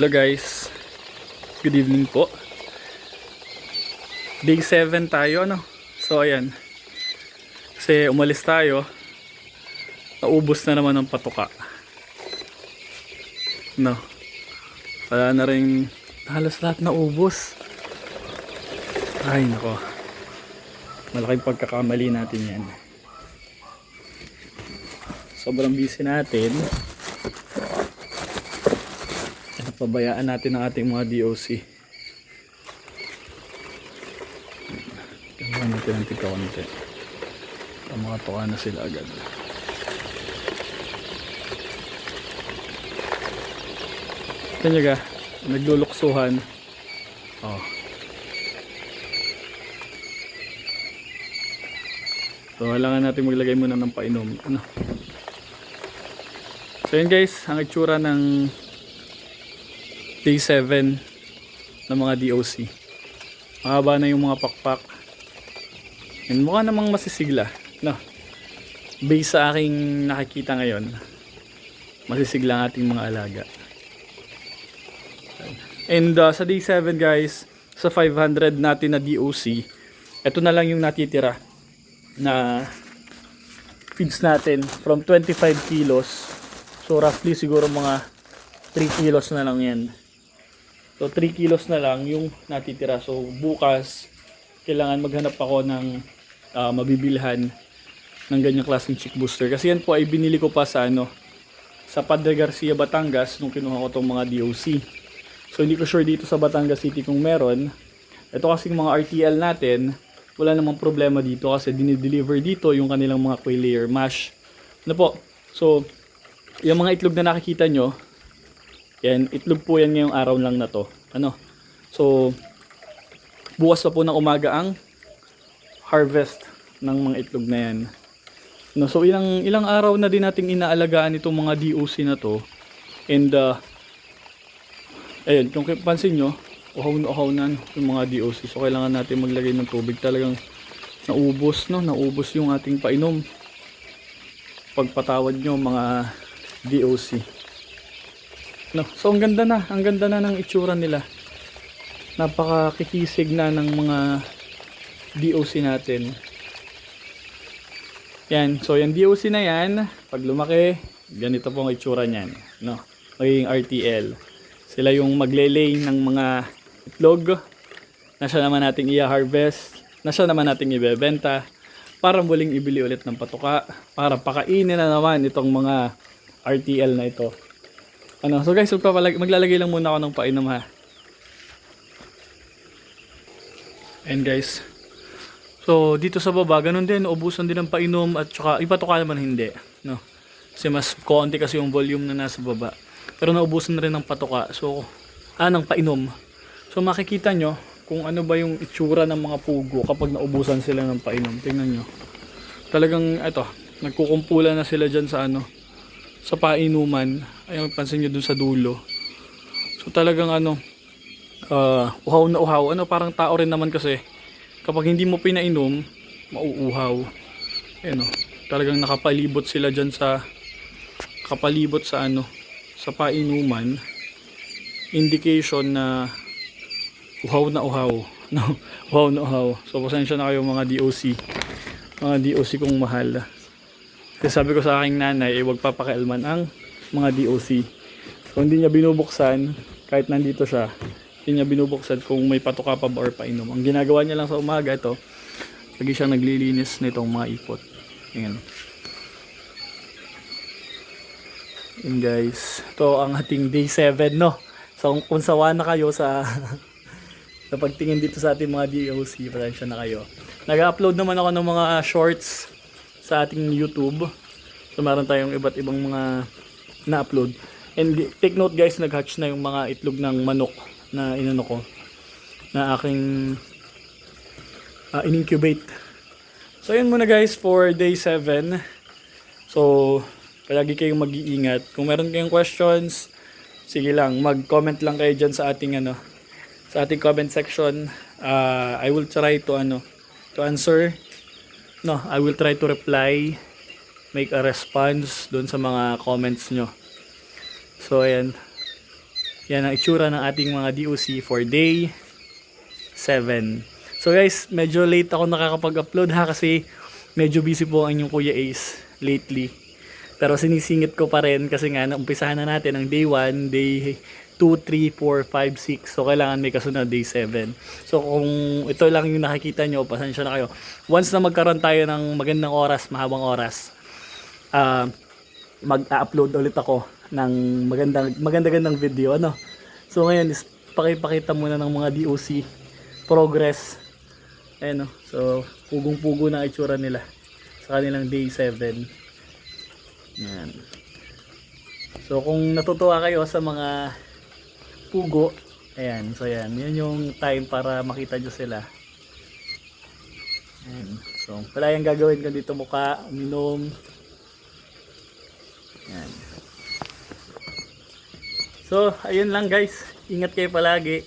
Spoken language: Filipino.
Hello guys, good evening po. Day 7 tayo ano. So ayan, kasi umalis tayo, naubos na naman ang patuka. No, wala na rin, halos lahat naubos. Ay nako, malaking pagkakamali natin yan. Sobrang busy natin. Pabayaan natin ang ating mga DOC. Gawin natin ang tika-konti. Makatuka na sila agad. Ito nyo ga, nagluluksuhan. Oh. So kailangan natin maglagay muna ng painom. Ano? So yun guys, ang itsura ng Day 7 ng mga DOC. Mahaba na yung mga pakpak. And mukha namang masisigla. No? Based sa aking nakikita ngayon, masisigla ang ating mga alaga. And sa Day 7 guys, sa 500 natin na DOC, ito na lang yung natitira na feeds natin from 25 kilos. So roughly siguro mga 3 kilos na lang yan. So 3 kilos na lang yung natitira. So bukas kailangan maghanap ako ng mabibilhan ng ganyang klaseng chick booster. Kasi yan po ay binili ko pa sa sa Padre Garcia, Batangas nung kinuha ko tong mga DOC. So hindi ko sure dito sa Batangas City kung meron. Ito kasi mga RTL natin, wala namang problema dito kasi dinideliver dito yung kanilang mga quail layer mash. Ano po? So yung mga itlog na nakikita nyo, yan, itlog po yan ngayong araw lang na to. Ano? So, bukas pa po ng umaga ang harvest ng mga itlog na yan. No, so, ilang araw na din nating inaalagaan itong mga DOC na to. And, ayun, kung pansin nyo, uhaw na yung mga DOC. So, kailangan natin maglagay ng tubig. Talagang naubos, no? Naubos yung ating painom. Pagpatawad nyo, mga DOC. No, so ang ganda na ng itsura nila. Napakakikisig na ng mga DOC natin. Yan, so yung DOC na yan, pag lumaki, ganito po ang itsura niyan, no. Magiging RTL. Sila yung maglelay ng mga itlog na siya naman nating i-harvest, na siya naman nating ibebenta para muling ibili ulit ng patuka para pakainin na naman itong mga RTL na ito. So guys, maglalagay lang muna ako ng painom ha. And guys, so dito sa baba, ganun din, ubusan din ng painom at saka ipatuka naman hindi. No? Kasi mas konti kasi yung volume na nasa baba. Pero naubusan na rin ng patuka, so, ng painom. So makikita nyo kung ano ba yung itsura ng mga pugo kapag naubusan sila ng painom. Tingnan nyo. Talagang, ito, nagkukumpulan na sila dyan sa sa painuman. Ayun, pansin nyo dun sa dulo. So talagang uhaw na uhaw. Parang tao rin naman kasi kapag hindi mo pinainom, mauuhaw. Ayun, talagang nakapalibot sila dyan sa sa painuman. Indication na uhaw na uhaw. No, uhaw na uhaw. So pasensya na kayo mga DOC. Mga DOC kong mahal. Kasi sabi ko sa aking nanay, huwag papakialaman ang mga DOC. Kung hindi niya binubuksan, kahit nandito siya, hindi niya binubuksan kung may patuka pa ba or painom. Ang ginagawa niya lang sa umaga, ito, lagi siyang naglilinis nitong mga ipot. Ayan. Ayan guys, ito ang ating day 7, no? So kung sawa na kayo sa sa pagtingin dito sa ating mga DOC, pasensya na kayo. Nag-upload naman ako ng mga shorts sa ating YouTube. So meron tayong iba't ibang mga na-upload. And take note guys, nag-hatch na yung mga itlog ng manok na inano ko, na aking in-incubate. So yun muna guys for day 7. So palagi kayong mag-iingat. Kung meron kayong questions, sige lang, mag-comment lang kayo dyan sa ating sa ating comment section. I will try to answer. No, I will try to reply, make a response doon sa mga comments nyo. So ayan, Yan ang itsura ng ating mga DOC for day 7. So guys, medyo late ako nakakapag-upload ha kasi medyo busy po ang inyong Kuya Ace lately. Pero sinisingit ko pa rin kasi nga naumpisahan na natin ang day 1, day 2, 3, 4, 5, 6. So kailangan may kasunod day 7. So kung ito lang yung nakikita nyo, pasensya na kayo. Once na magkaroon tayo ng magandang oras, mahabang oras, mag-upload ulit ako ng magandang video, ano. So ngayon is pakipakita muna ng mga DOC progress. Ayan, no. So pugong-pugo na itsura nila sa kanilang day 7. Yan. So kung natutuwa kayo sa mga pugo, ayan, so yan, yan yung time para makita nyo sila. Ayan. So wala yung gagawin ko dito, mukha, uminom. Yan. So ayun lang guys, ingat kayo palagi.